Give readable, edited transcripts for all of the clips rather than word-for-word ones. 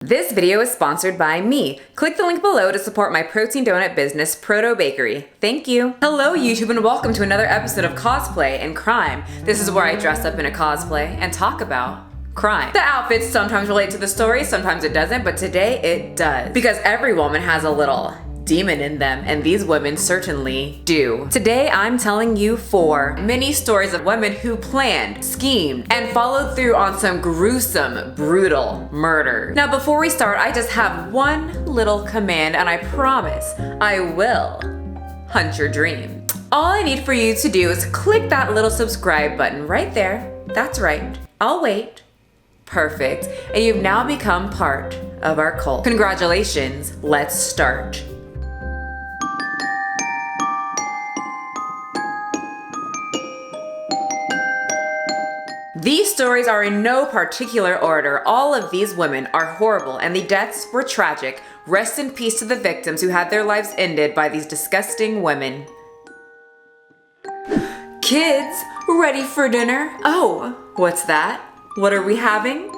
This video is sponsored by me. Click the link below to support my protein donut business, Proto Bakery. Thank you. Hello YouTube and welcome to another episode of Cosplay and Crime. This is where I dress up in a cosplay and talk about crime. The outfits sometimes relate to the story, sometimes it doesn't, but today it does. Because every woman has a little demon in them, and these women certainly do. Today I'm telling you 4 mini stories of women who planned, schemed, and followed through on some gruesome, brutal murder. Now before we start, I just have one little command, and I promise I will hunt your dream. All I need for you to do is click that little subscribe button right there. That's right. I'll wait. Perfect. And you've now become part of our cult. Congratulations. Let's start. These stories are in no particular order. All of these women are horrible and the deaths were tragic. Rest in peace to the victims who had their lives ended by these disgusting women. Kids, ready for dinner? Oh, what's that? What are we having?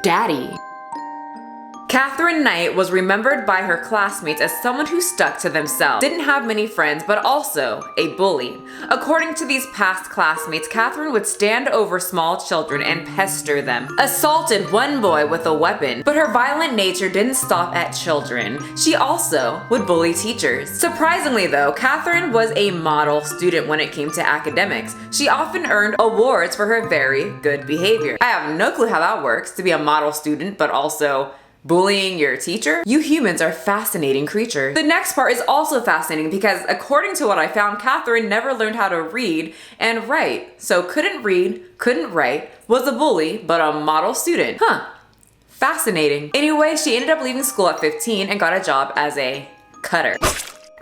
Daddy. Katherine Knight was remembered by her classmates as someone who stuck to themselves, didn't have many friends, but also a bully. According to these past classmates, Katherine would stand over small children and pester them, assaulted one boy with a weapon, but her violent nature didn't stop at children. She also would bully teachers. Surprisingly though, Katherine was a model student when it came to academics. She often earned awards for her very good behavior. I have no clue how that works, to be a model student, but also bullying your teacher? You humans are fascinating creatures. The next part is also fascinating because according to what I found, Katherine never learned how to read and write. So couldn't read, couldn't write, was a bully, but a model student. Huh, fascinating. Anyway, she ended up leaving school at 15 and got a job as a cutter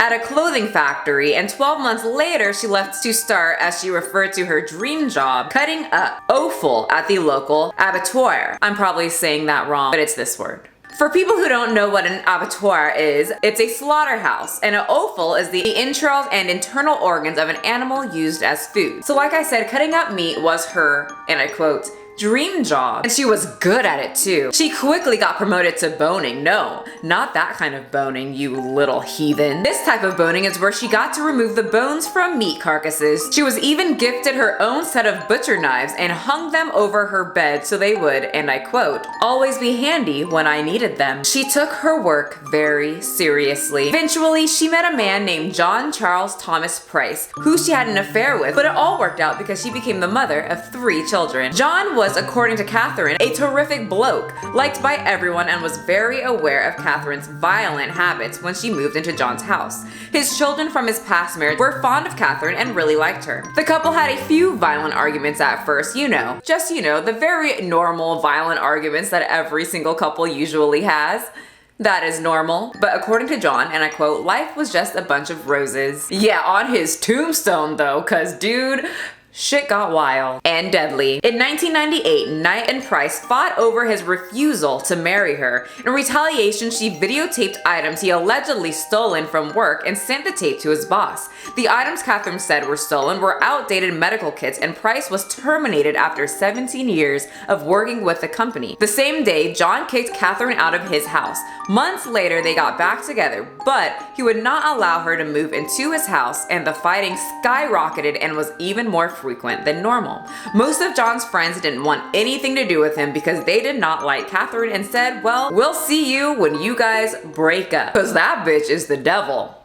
at a clothing factory, and 12 months later she left to start, as she referred to her dream job, cutting up offal at the local abattoir. I'm probably saying that wrong, but it's this word. For people who don't know what an abattoir is, it's a slaughterhouse, and an offal is the entrails and internal organs of an animal used as food. So like I said, cutting up meat was her, and I quote, dream job. And she was good at it too. She quickly got promoted to boning. No, not that kind of boning, you little heathen. This type of boning is where she got to remove the bones from meat carcasses. She was even gifted her own set of butcher knives and hung them over her bed so they would, and I quote, always be handy when I needed them. She took her work very seriously. Eventually, she met a man named John Charles Thomas Price, who she had an affair with, but it all worked out because she became the mother of 3 children. John was, according to Katherine, a terrific bloke, liked by everyone, and was very aware of Katherine's violent habits when she moved into John's house. His children from his past marriage were fond of Katherine and really liked her. The couple had a few violent arguments at first, the very normal violent arguments that every single couple usually has. That is normal. But according to John, and I quote, life was just a bunch of roses. Yeah, on his tombstone though, cause dude, shit got wild and deadly. In 1998, Knight and Price fought over his refusal to marry her. In retaliation, she videotaped items he allegedly stolen from work and sent the tape to his boss. The items Katherine said were stolen were outdated medical kits, and Price was terminated after 17 years of working with the company. The same day, John kicked Katherine out of his house. Months later, they got back together, but he would not allow her to move into his house, and the fighting skyrocketed and was even more frequent than normal. Most of John's friends didn't want anything to do with him because they did not like Katherine and said, well, we'll see you when you guys break up. Because that bitch is the devil.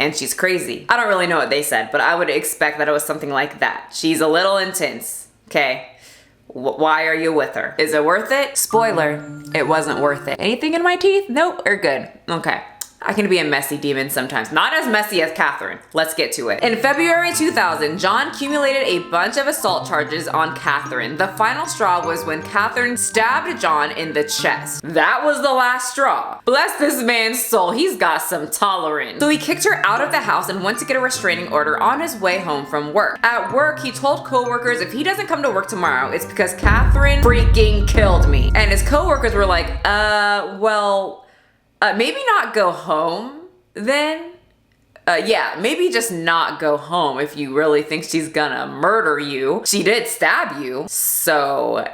And she's crazy. I don't really know what they said, but I would expect that it was something like that. She's a little intense. Okay. Why are you with her? Is it worth it? Spoiler, it wasn't worth it. Anything in my teeth? Nope, we're good. Okay. I can be a messy demon sometimes. Not as messy as Katherine. Let's get to it. In February 2000, John accumulated a bunch of assault charges on Katherine. The final straw was when Katherine stabbed John in the chest. That was the last straw. Bless this man's soul, he's got some tolerance. So he kicked her out of the house and went to get a restraining order on his way home from work. At work, he told coworkers if he doesn't come to work tomorrow, it's because Katherine freaking killed me. And his coworkers were like, maybe not go home then. Yeah, maybe just not go home if you really think she's gonna murder you. She did stab you, so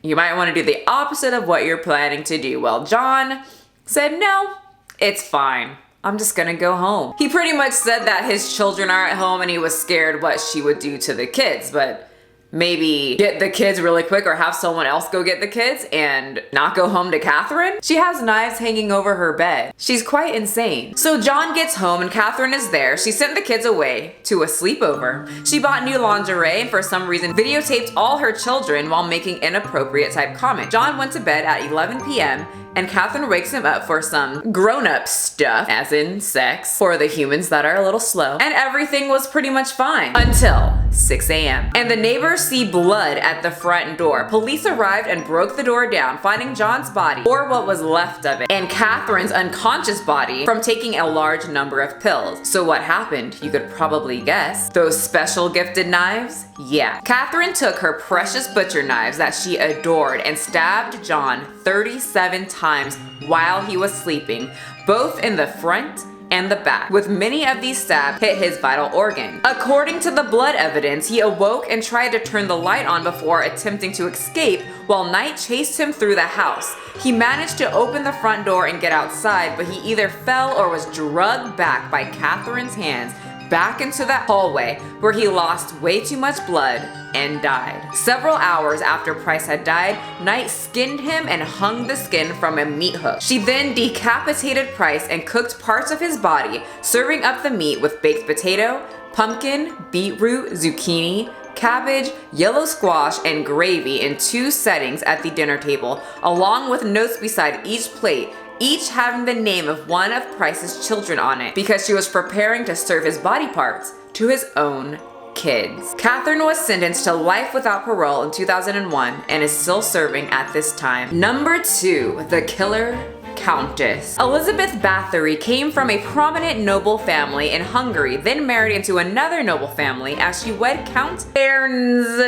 You might want to do the opposite of what you're planning to do. Well, John said, no, it's fine. I'm just gonna go home. He pretty much said that his children are at home and he was scared what she would do to the kids, but maybe get the kids really quick or have someone else go get the kids and not go home to Katherine? She has knives hanging over her bed. She's quite insane. So John gets home and Katherine is there. She sent the kids away to a sleepover. She bought new lingerie and for some reason videotaped all her children while making inappropriate type comments. John went to bed at 11 p.m. and Katherine wakes him up for some grown-up stuff, as in sex, for the humans that are a little slow. And everything was pretty much fine until 6 a.m. And the neighbors see blood at the front door. Police arrived and broke the door down, finding John's body, or what was left of it, and Katherine's unconscious body from taking a large number of pills. So what happened? You could probably guess. Those special gifted knives? Yeah. Katherine took her precious butcher knives that she adored and stabbed John 37 times while he was sleeping, both in the front and the back, with many of these stabs hit his vital organ. According to the blood evidence, he awoke and tried to turn the light on before attempting to escape while Knight chased him through the house. He managed to open the front door and get outside, but he either fell or was drugged back by Katherine's hands back into that hallway where he lost way too much blood and died. Several hours after Price had died, Knight skinned him and hung the skin from a meat hook. She then decapitated Price and cooked parts of his body, serving up the meat with baked potato, pumpkin, beetroot, zucchini, cabbage, yellow squash, and gravy in 2 settings at the dinner table, along with notes beside each plate, each having the name of one of Price's children on it, because she was preparing to serve his body parts to his own kids. Katherine was sentenced to life without parole in 2001 and is still serving at this time. Number 2, the killer Countess. Elizabeth Bathory came from a prominent noble family in Hungary, then married into another noble family as she wed Count Ernadisty.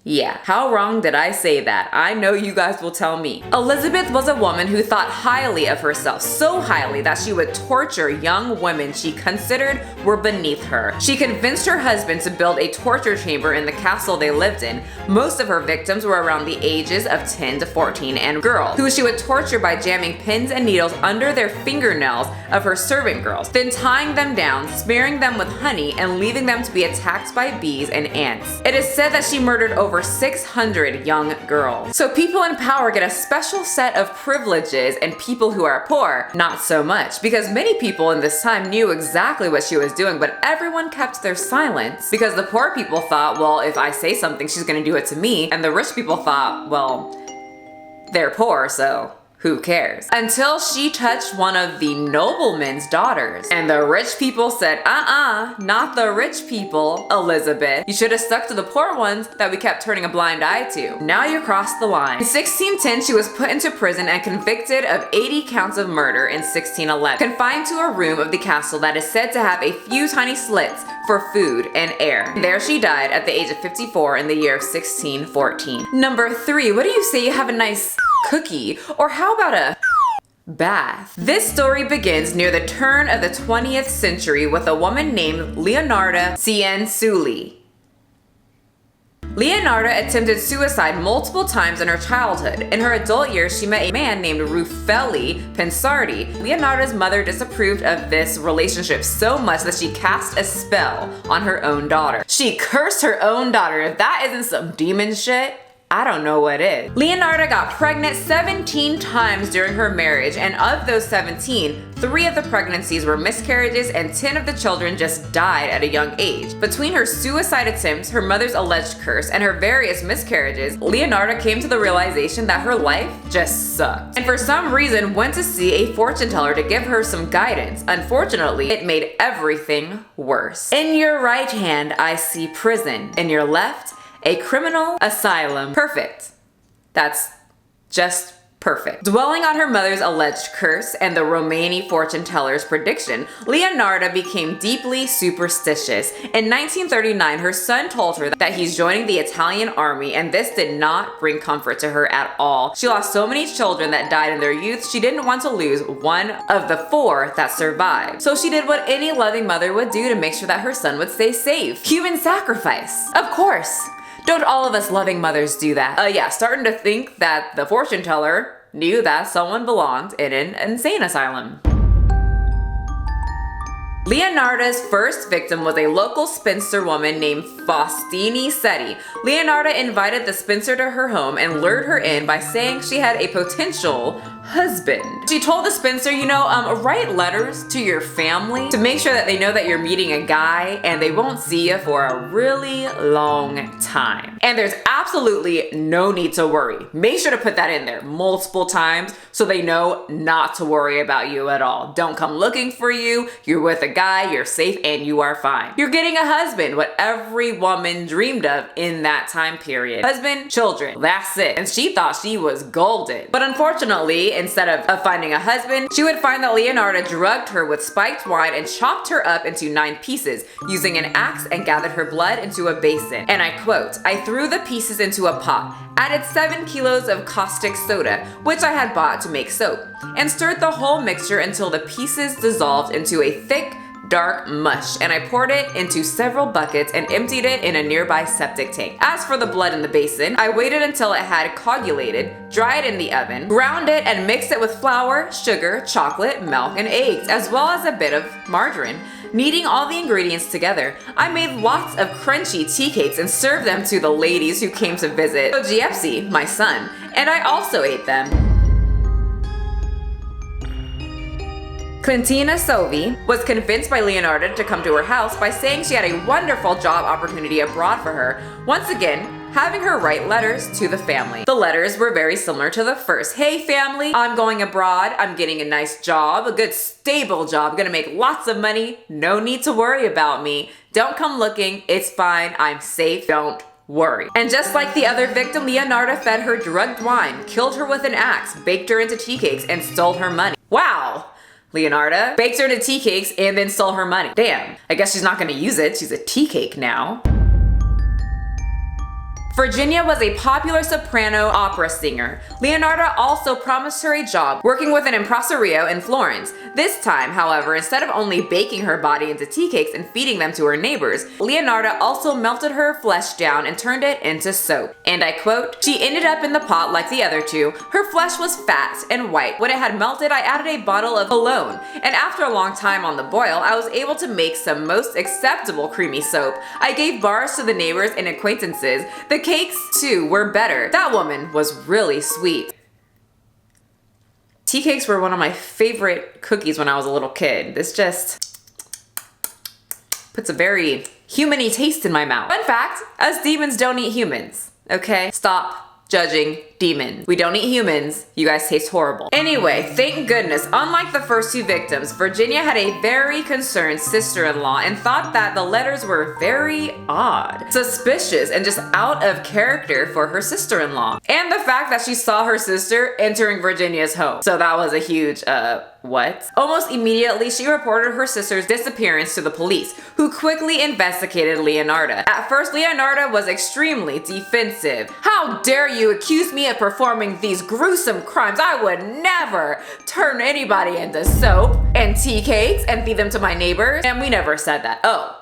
Yeah, how wrong did I say that? I know you guys will tell me. Elizabeth was a woman who thought highly of herself, so highly that she would torture young women she considered were beneath her. She convinced her husband to build a torture chamber in the castle they lived in. Most of her victims were around the ages of 10 to 14 and girls, who she would torture by jamming pins and needles under their fingernails of her servant girls, then tying them down, smearing them with honey, and leaving them to be attacked by bees and ants. It is said that she murdered over 600 young girls. So people in power get a special set of privileges and people who are poor, not so much, because many people in this time knew exactly what she was doing, but everyone kept their silence because the poor people thought, well, if I say something, she's gonna do it to me, and the rich people thought, well, they're poor, so who cares? Until she touched one of the nobleman's daughters. And the rich people said, not the rich people, Elizabeth. You should have stuck to the poor ones that we kept turning a blind eye to. Now you crossed the line. In 1610, she was put into prison and convicted of 80 counts of murder in 1611. Confined to a room of the castle that is said to have a few tiny slits for food and air. There she died at the age of 54 in the year of 1614. Number 3, what do you say you have a nice cookie? Or how about a bath? This story begins near the turn of the 20th century with a woman named Leonarda Cianciulli. Leonarda attempted suicide multiple times in her childhood. In her adult years, she met a man named Ruffelli Pensardi. Leonarda's mother disapproved of this relationship so much that she cast a spell on her own daughter. She cursed her own daughter. If that isn't some demon shit, I don't know what is. Leonarda got pregnant 17 times during her marriage, and of those 17, 3 of the pregnancies were miscarriages and 10 of the children just died at a young age. Between her suicide attempts, her mother's alleged curse, and her various miscarriages, Leonarda came to the realization that her life just sucked. And for some reason went to see a fortune teller to give her some guidance. Unfortunately, it made everything worse. In your right hand, I see prison. In your left, a criminal asylum. Perfect. That's just perfect. Dwelling on her mother's alleged curse and the Romani fortune teller's prediction, Leonarda became deeply superstitious. In 1939, her son told her that he's joining the Italian army, and this did not bring comfort to her at all. She lost so many children that died in their youth, she didn't want to lose one of the 4 that survived. So she did what any loving mother would do to make sure that her son would stay safe. Human sacrifice. Of course. Don't all of us loving mothers do that? Yeah, starting to think that the fortune teller knew that someone belonged in an insane asylum. Leonarda's first victim was a local spinster woman named Faustini Setti. Leonarda invited the spinster to her home and lured her in by saying she had a potential husband. She told the spinster, write letters to your family to make sure that they know that you're meeting a guy and they won't see you for a really long time. And there's absolutely no need to worry. Make sure to put that in there multiple times so they know not to worry about you at all. Don't come looking for you. You're with a guy, you're safe, and you are fine. You're getting a husband, what every woman dreamed of in that time period. Husband, children, that's it. And she thought she was golden. But unfortunately, instead of finding a husband, she would find that Leonarda drugged her with spiked wine and chopped her up into 9 pieces using an axe and gathered her blood into a basin. And I quote, "I threw the pieces into a pot, added 7 kilos of caustic soda, which I had bought to make soap, and stirred the whole mixture until the pieces dissolved into a thick, dark mush, and I poured it into several buckets and emptied it in a nearby septic tank. As for the blood in the basin, I waited until it had coagulated, dried in the oven, ground it, and mixed it with flour, sugar, chocolate, milk, and eggs, as well as a bit of margarine. Kneading all the ingredients together, I made lots of crunchy tea cakes and served them to the ladies who came to visit Giepsi, my son, and I also ate them." Kathrine Sovie was convinced by Leonarda to come to her house by saying she had a wonderful job opportunity abroad for her, once again having her write letters to the family. The letters were very similar to the first. "Hey family, I'm going abroad, I'm getting a nice job, a good stable job, gonna make lots of money, no need to worry about me. Don't come looking, it's fine, I'm safe, don't worry." And just like the other victim, Leonarda fed her drugged wine, killed her with an axe, baked her into tea cakes, and stole her money. Wow! Leonarda baked her into tea cakes and then stole her money. Damn, I guess she's not gonna use it, she's a tea cake now. Virginia was a popular soprano opera singer. Leonarda also promised her a job working with an impresario in Florence. This time, however, instead of only baking her body into tea cakes and feeding them to her neighbors, Leonarda also melted her flesh down and turned it into soap. And I quote, "She ended up in the pot like the other two. Her flesh was fat and white. When it had melted, I added a bottle of cologne. And after a long time on the boil, I was able to make some most acceptable creamy soap. I gave bars to the neighbors and acquaintances. The cakes, too, were better. That woman was really sweet." Tea cakes were one of my favorite cookies when I was a little kid. This just puts a very human-y taste in my mouth. Fun fact, us demons don't eat humans, okay? Stop judging demons. We don't eat humans. You guys taste horrible. Anyway, thank goodness, unlike the first 2 victims, Virginia had a very concerned sister-in-law and thought that the letters were very odd, suspicious, and just out of character for her sister-in-law. And the fact that she saw her sister entering Virginia's home. So that was a huge, what? Almost immediately, she reported her sister's disappearance to the police, who quickly investigated Leonarda. At first, Leonarda was extremely defensive. "How dare you accuse me of performing these gruesome crimes? I would never turn anybody into soap and tea cakes and feed them to my neighbors." And we never said that. Oh.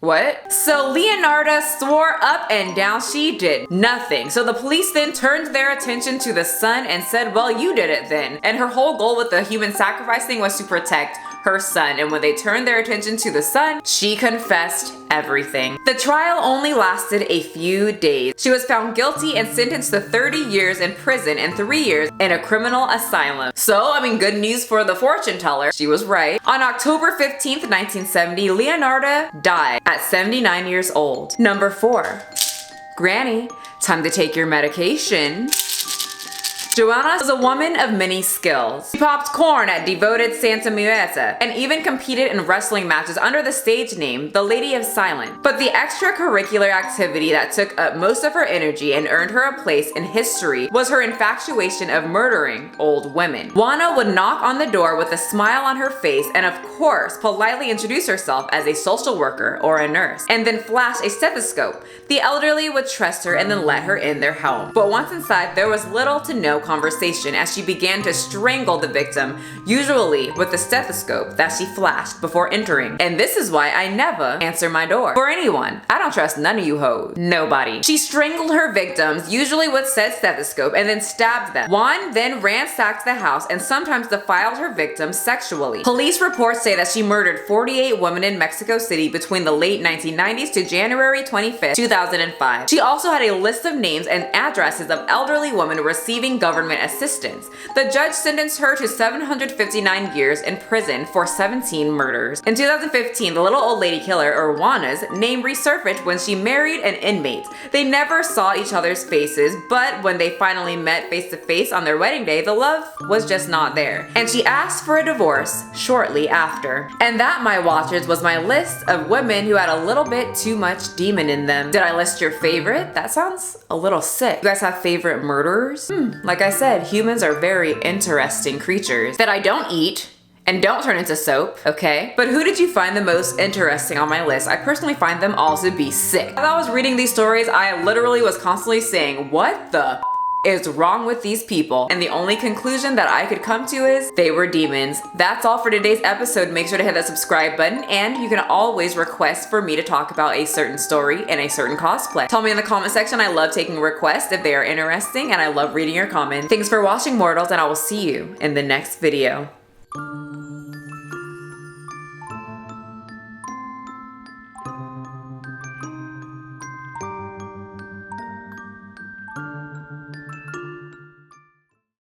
What? So Leonarda swore up and down she did nothing. So the police then turned their attention to the son and said, "Well, you did it then." And her whole goal with the human sacrifice thing was to protect her son. And when they turned their attention to the son, she confessed everything. The trial only lasted a few days. She was found guilty and sentenced to 30 years in prison and 3 years in a criminal asylum. So, good news for the fortune teller. She was right. On October 15th, 1970, Leonarda died at 79 years old. Number 4. Granny, time to take your medication. Joanna was a woman of many skills. She popped corn at devoted Santa Muerta and even competed in wrestling matches under the stage name The Lady of Silence. But the extracurricular activity that took up most of her energy and earned her a place in history was her infatuation of murdering old women. Juana would knock on the door with a smile on her face and of course politely introduce herself as a social worker or a nurse, and then flash a stethoscope. The elderly would trust her and then let her in their home. But once inside, there was little to no conversation as she began to strangle the victim, usually with the stethoscope that she flashed before entering. And this is why I never answer my door for anyone. I don't trust none of you hoes. Nobody. She strangled her victims, usually with said stethoscope, and then stabbed them. Juan then ransacked the house and sometimes defiled her victims sexually. Police reports say that she murdered 48 women in Mexico City between the late 1990s to January 25th, 2005. She also had a list of names and addresses of elderly women receiving government assistance. The judge sentenced her to 759 years in prison for 17 murders. In 2015, the little old lady killer, or Juana's, name resurfaced when she married an inmate. They never saw each other's faces, but when they finally met face to face on their wedding day, the love was just not there. And she asked for a divorce shortly after. And that, my watchers, was my list of women who had a little bit too much demon in them. Did I list your favorite? That sounds a little sick. You guys have favorite murderers? Like I said, humans are very interesting creatures that I don't eat and don't turn into soap, okay? But who did you find the most interesting on my list? I personally find them all to be sick. As I was reading these stories, I literally was constantly saying, what the is wrong with these people? And the only conclusion that I could come to is they were demons. That's all for today's episode. Make sure to hit that subscribe button, and you can always request for me to talk about a certain story and a certain cosplay. Tell me in the comment section. I love taking requests if they are interesting, and I love reading your comments. Thanks for watching, mortals, and I will see you in the next video.